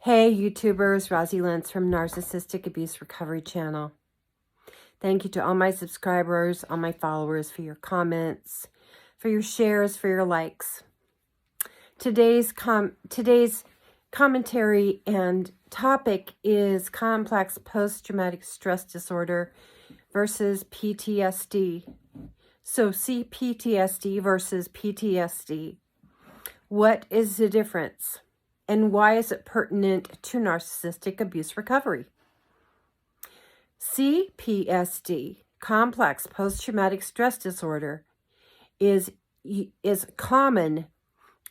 Hey YouTubers, Rosie Lentz from Narcissistic Abuse Recovery Channel. Thank you to all my subscribers, all my followers for your comments, for your shares, for your likes. Today's commentary and topic is complex post-traumatic stress disorder versus PTSD. So CPTSD versus PTSD. What is the difference? And why is it pertinent to narcissistic abuse recovery? CPTSD, complex post-traumatic stress disorder, is common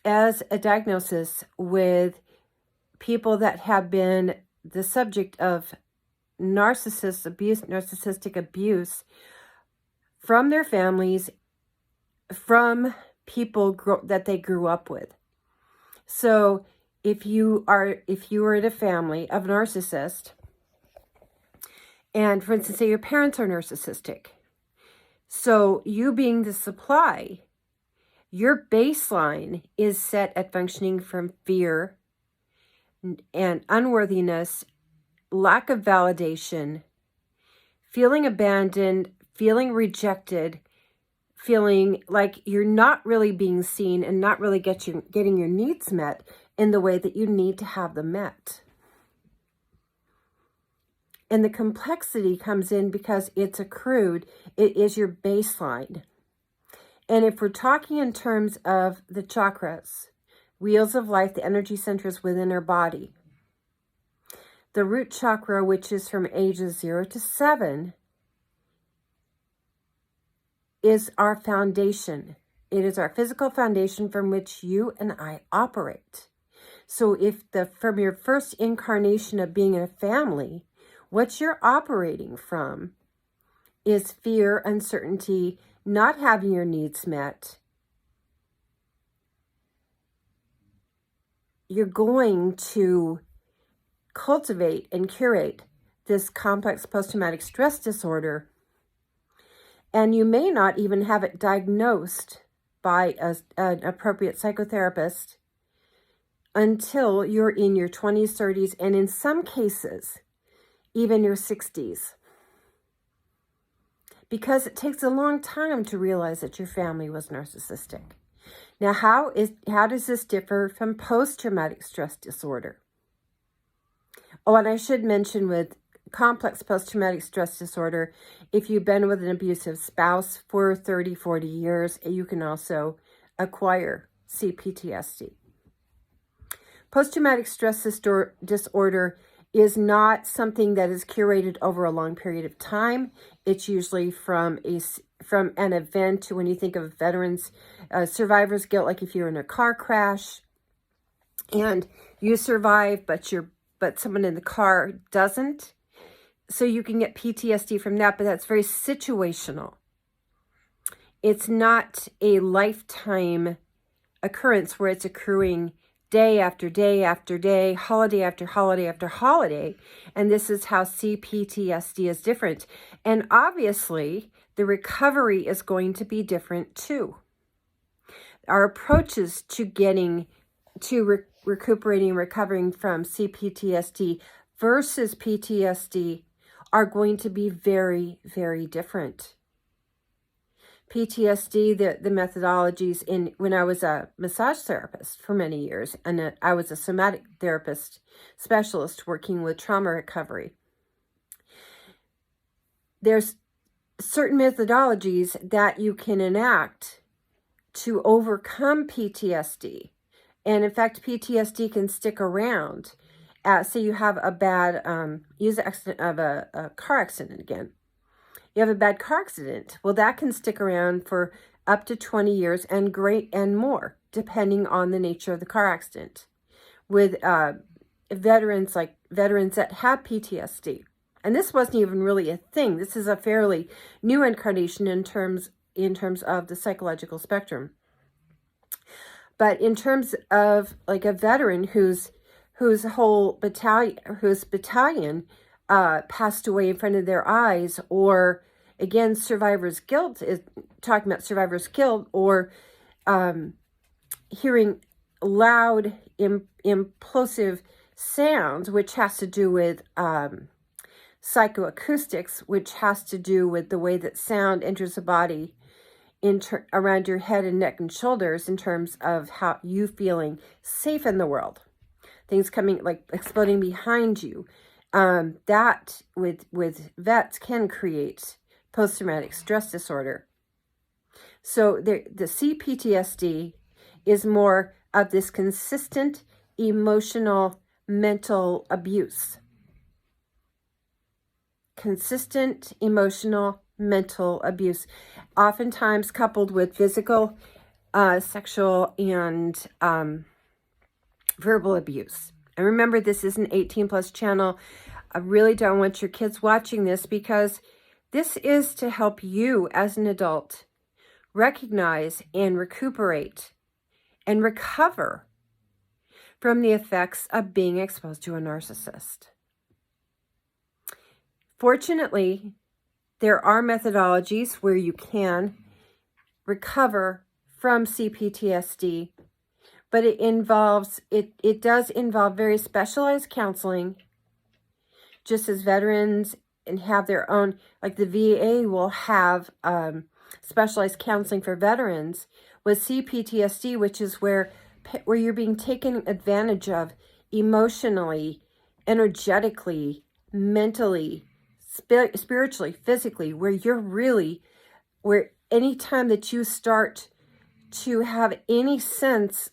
as a diagnosis with people that have been the subject of narcissistic abuse from their families, from people that they grew up with. So if you are in a family of narcissists, and for instance, say your parents are narcissistic, so you being the supply, your baseline is set at functioning from fear and unworthiness, lack of validation, feeling abandoned, feeling rejected, feeling like you're not really being seen and not really getting your needs met in the way that you need to have them met. And the complexity comes in because it's accrued. It is your baseline. And if we're talking in terms of the chakras, wheels of life, the energy centers within our body, the root chakra, which is from ages 0 to 7, is our foundation. It is our physical foundation from which you and I operate. So if from your first incarnation of being in a family, what you're operating from is fear, uncertainty, not having your needs met, you're going to cultivate and curate this complex post-traumatic stress disorder, and you may not even have it diagnosed by an appropriate psychotherapist until you're in your 20s, 30s, and in some cases, even your 60s. Because it takes a long time to realize that your family was narcissistic. Now, how does this differ from post-traumatic stress disorder? Oh, and I should mention with complex post-traumatic stress disorder, if you've been with an abusive spouse for 30, 40 years, you can also acquire CPTSD. Post-traumatic stress disorder is not something that is curated over a long period of time. It's usually from an event to when you think of veterans, survivor's guilt, like if you're in a car crash and you survive, but someone in the car doesn't. So you can get PTSD from that, but that's very situational. It's not a lifetime occurrence where it's accruing day after day after day, holiday after holiday after holiday. And this is how CPTSD is different. And obviously, the recovery is going to be different too. Our approaches to getting to recuperating and recovering from CPTSD versus PTSD are going to be very, very different. PTSD, the methodologies when I was a massage therapist for many years, and I was a somatic therapist specialist working with trauma recovery. There's certain methodologies that you can enact to overcome PTSD. And in fact, PTSD can stick around. Say you have a bad, use the accident of a car accident again. You have a bad car accident. Well, that can stick around for up to 20 years and more, depending on the nature of the car accident. With veterans that have PTSD. And this wasn't even really a thing. This is a fairly new incarnation in terms of the psychological spectrum. But in terms of like a veteran whose battalion passed away in front of their eyes, or again, survivor's guilt is talking about survivor's guilt, or hearing loud, implosive Sound, which has to do with psychoacoustics, which has to do with the way that sound enters the body around your head and neck and shoulders in terms of how you feeling safe in the world. Things coming, like exploding behind you. That with vets can create post-traumatic stress disorder. So the CPTSD is more of this consistent emotional mental abuse. Consistent emotional mental abuse, oftentimes coupled with physical, sexual, and verbal abuse. And remember, this is an 18+ channel. I really don't want your kids watching this, because this is to help you as an adult recognize and recuperate and recover from the effects of being exposed to a narcissist. Fortunately, there are methodologies where you can recover from CPTSD, but it does involve very specialized counseling, just as veterans and have their own, like the VA will have specialized counseling for veterans. With CPTSD, which is where you're being taken advantage of emotionally, energetically, mentally, spiritually, physically, where anytime that you start to have any sense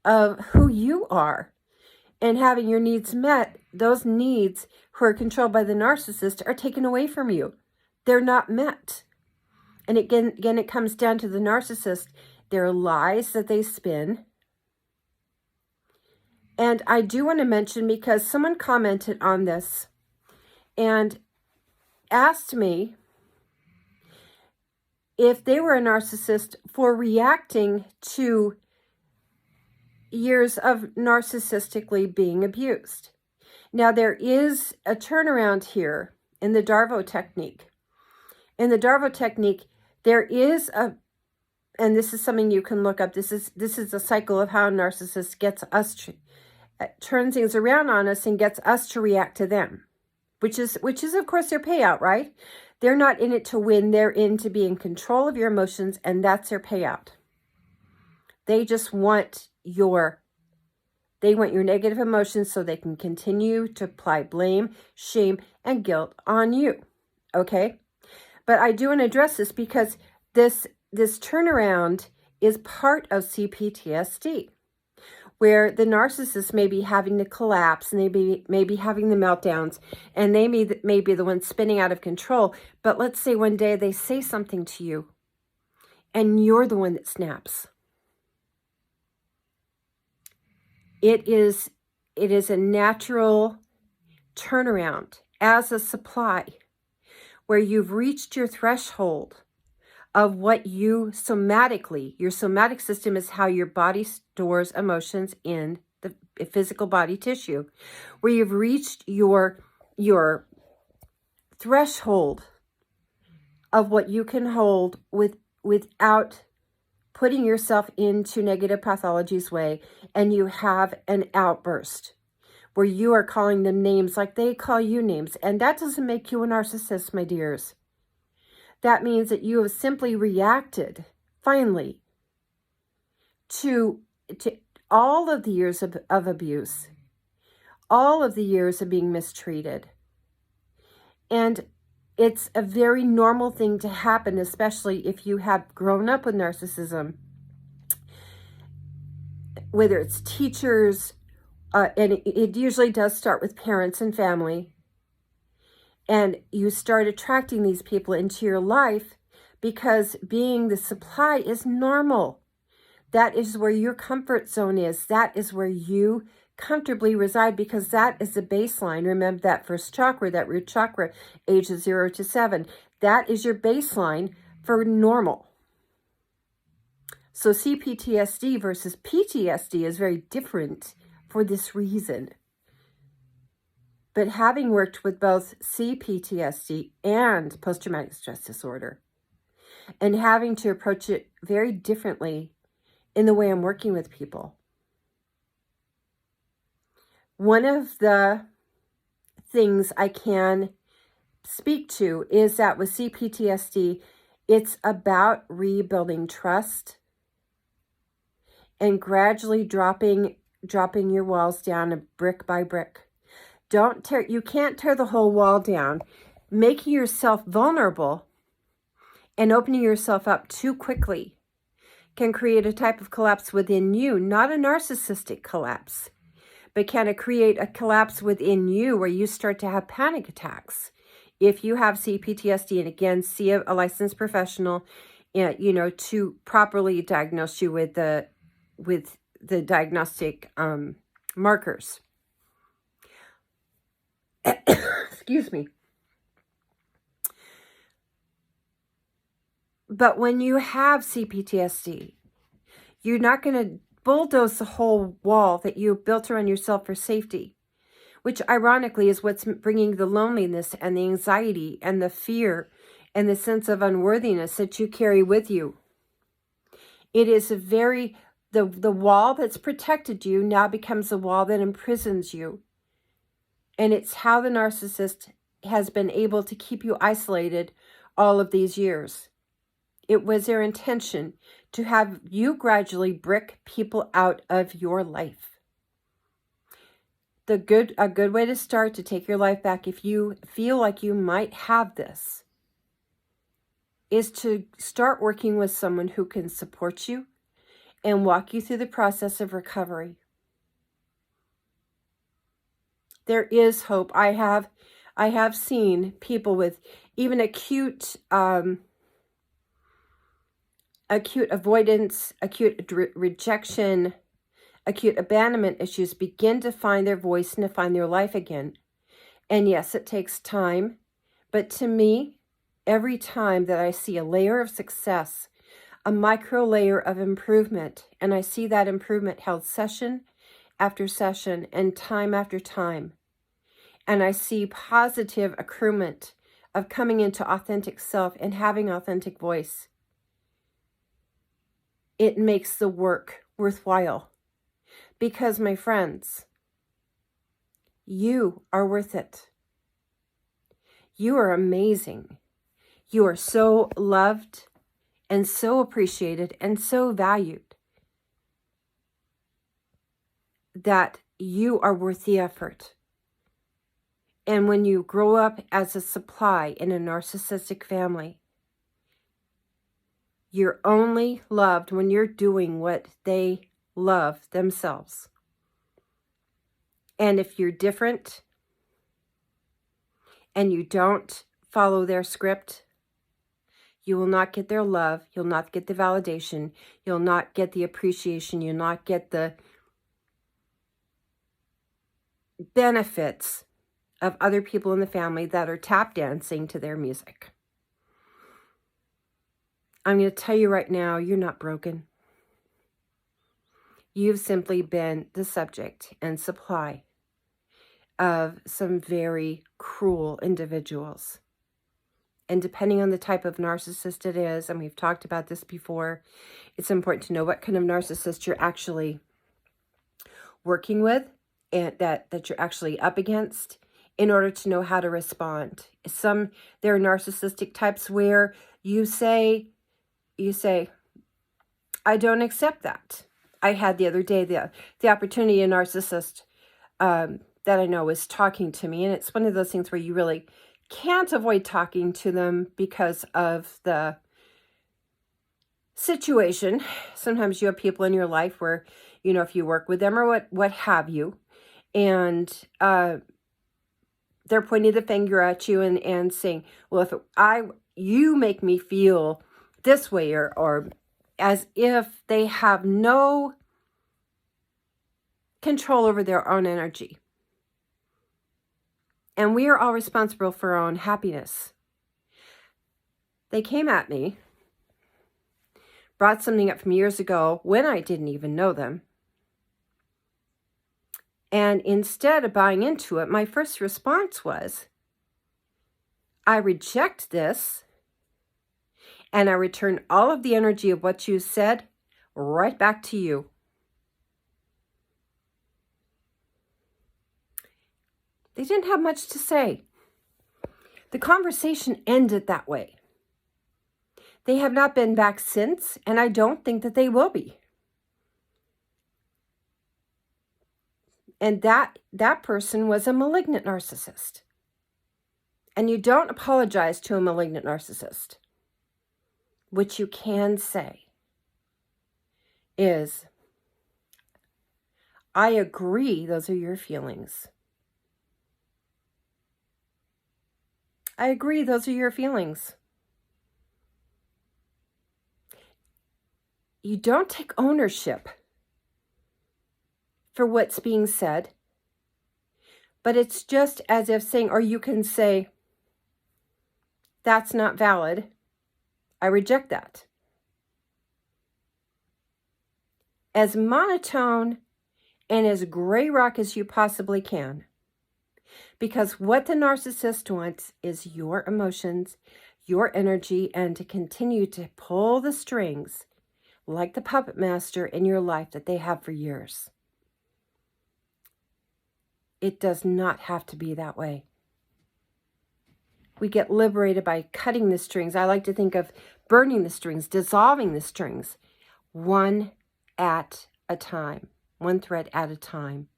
of who you are and having your needs met, those needs who are controlled by the narcissist are taken away from you. They're not met. And again, it comes down to the narcissist. There are lies that they spin. And I do want to mention, because someone commented on this and asked me if they were a narcissist for reacting to years of narcissistically being abused. Now, there is a turnaround here in the Darvo technique. In the Darvo technique, there is and this is something you can look up. This is a cycle of how a narcissist gets us, turns things around on us and gets us to react to them, which is of course their payout, right? They're not in it to win. They're in to be in control of your emotions, and that's their payout. They just want your negative emotions so they can continue to apply blame, shame, and guilt on you. Okay? But I do want to address this, because this turnaround is part of CPTSD, where the narcissist may be having the collapse, and they may be having the meltdowns, and they may be the one spinning out of control. But let's say one day they say something to you, and you're the one that snaps. It is a natural turnaround as a supply, where you've reached your threshold of what your somatic system is how your body stores emotions in the physical body tissue, where you've reached your threshold of what you can hold without putting yourself into negative pathology's way, and you have an outburst where you are calling them names like they call you names. And that doesn't make you a narcissist, my dears. That means that you have simply reacted, finally, to all of the years of abuse, all of the years of being mistreated. And it's a very normal thing to happen, especially if you have grown up with narcissism, whether it's teachers, and it usually does start with parents and family. And you start attracting these people into your life because being the supply is normal. That is where your comfort zone is. That is where you comfortably reside, because that is the baseline. Remember that first chakra, that root chakra, ages 0 to 7. That is your baseline for normal. So CPTSD versus PTSD is very different for this reason. But having worked with both CPTSD and post-traumatic stress disorder, and having to approach it very differently in the way I'm working with people, One of the things I can speak to is that with CPTSD, it's about rebuilding trust and gradually dropping your walls down brick by brick. You can't tear the whole wall down. Making yourself vulnerable and opening yourself up too quickly can create a type of collapse within you, not a narcissistic collapse, but can it create a collapse within you where you start to have panic attacks? If you have CPTSD, and again, see a licensed professional, to properly diagnose you with the diagnostic markers. Excuse me. But when you have CPTSD, you're not going to bulldoze the whole wall that you built around yourself for safety, which ironically is what's bringing the loneliness and the anxiety and the fear and the sense of unworthiness that you carry with you. It is the wall that's protected you now becomes a wall that imprisons you. And it's how the narcissist has been able to keep you isolated all of these years. It was their intention to have you gradually brick people out of your life. A good way to start to take your life back, if you feel like you might have this, is to start working with someone who can support you and walk you through the process of recovery. There is hope. I have seen people with even acute avoidance, acute rejection, acute abandonment issues begin to find their voice and to find their life again. And yes, it takes time. But to me, every time that I see a layer of success, a micro layer of improvement, and I see that improvement held session after session and time after time, and I see positive accruement of coming into authentic self and having authentic voice, it makes the work worthwhile. Because, my friends, you are worth it. You are amazing. You are so loved and so appreciated and so valued that you are worth the effort. And when you grow up as a supply in a narcissistic family, you're only loved when you're doing what they love themselves. And if you're different and you don't follow their script, you will not get their love. You'll not get the validation. You'll not get the appreciation. You'll not get the benefits of other people in the family that are tap dancing to their music. I'm going to tell you right now, you're not broken. You've simply been the subject and supply of some very cruel individuals. And depending on the type of narcissist it is, and we've talked about this before, it's important to know what kind of narcissist you're actually working with and that you're actually up against in order to know how to respond. There are narcissistic types where you say, I don't accept that. I had the other day the opportunity, a narcissist that I know was talking to me, and it's one of those things where you really can't avoid talking to them because of the situation. Sometimes you have people in your life where, if you work with them or what have you, and they're pointing the finger at you and saying, well, you make me feel this way, or as if they have no control over their own energy. And we are all responsible for our own happiness. They came at me, brought something up from years ago when I didn't even know them. And instead of buying into it, my first response was, I reject this, and I return all of the energy of what you said right back to you. They didn't have much to say. The conversation ended that way. They have not been back since, and I don't think that they will be. And that person was a malignant narcissist. And you don't apologize to a malignant narcissist. What you can say is, I agree those are your feelings. I agree those are your feelings. You don't take ownership for what's being said, but it's just as if saying, or you can say, that's not valid. I reject that. As monotone and as gray rock as you possibly can. Because what the narcissist wants is your emotions, your energy, and to continue to pull the strings like the puppet master in your life that they have for years. It does not have to be that way. We get liberated by cutting the strings. I like to think of burning the strings, dissolving the strings, one at a time, one thread at a time.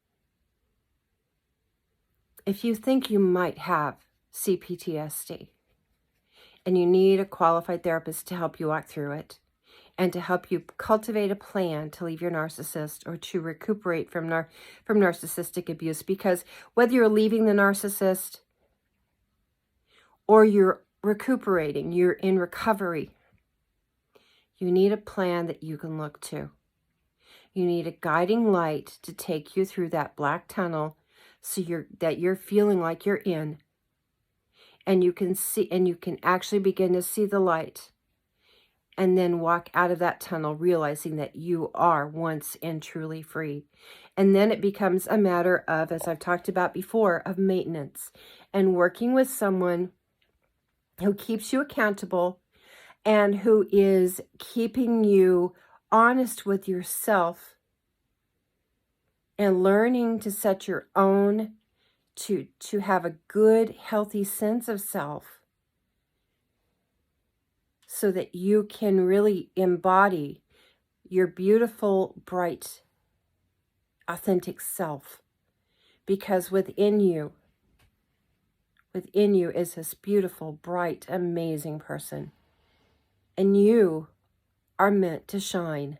If you think you might have CPTSD and you need a qualified therapist to help you walk through it and to help you cultivate a plan to leave your narcissist or to recuperate from narcissistic abuse, because whether you're leaving the narcissist or you're recuperating, you're in recovery, you need a plan that you can look to. You need a guiding light to take you through that black tunnel so you're feeling like you're in. And you can see, and you can actually begin to see the light. And then walk out of that tunnel realizing that you are once and truly free. And then it becomes a matter of, as I've talked about before, of maintenance and working with someone who keeps you accountable and who is keeping you honest with yourself and learning to set your own, to have a good, healthy sense of self so that you can really embody your beautiful, bright, authentic self. Because within you is this beautiful, bright, amazing person. And you are meant to shine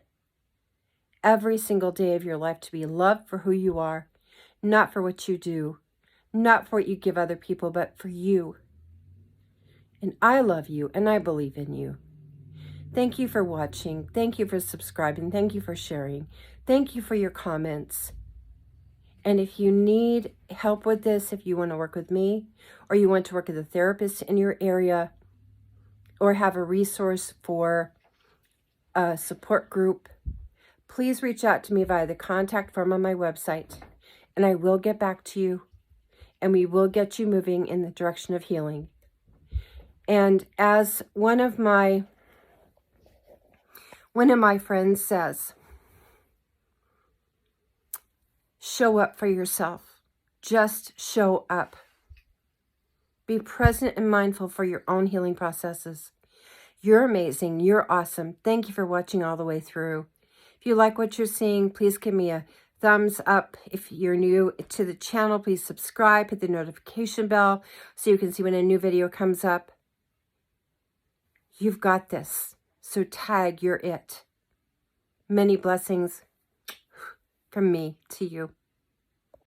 every single day of your life, to be loved for who you are, not for what you do, not for what you give other people, but for you. And I love you, and I believe in you. Thank you for watching. Thank you for subscribing. Thank you for sharing. Thank you for your comments. And if you need help with this, if you want to work with me, or you want to work with a therapist in your area, or have a resource for a support group, please reach out to me via the contact form on my website, and I will get back to you, and we will get you moving in the direction of healing. And as one of my friends says, show up for yourself. Just show up. Be present and mindful for your own healing processes. You're amazing. You're awesome. Thank you for watching all the way through. If you like what you're seeing, please give me a thumbs up. If you're new to the channel, please subscribe. Hit the notification bell so you can see when a new video comes up. You've got this. So tag, you're it. Many blessings from me to you.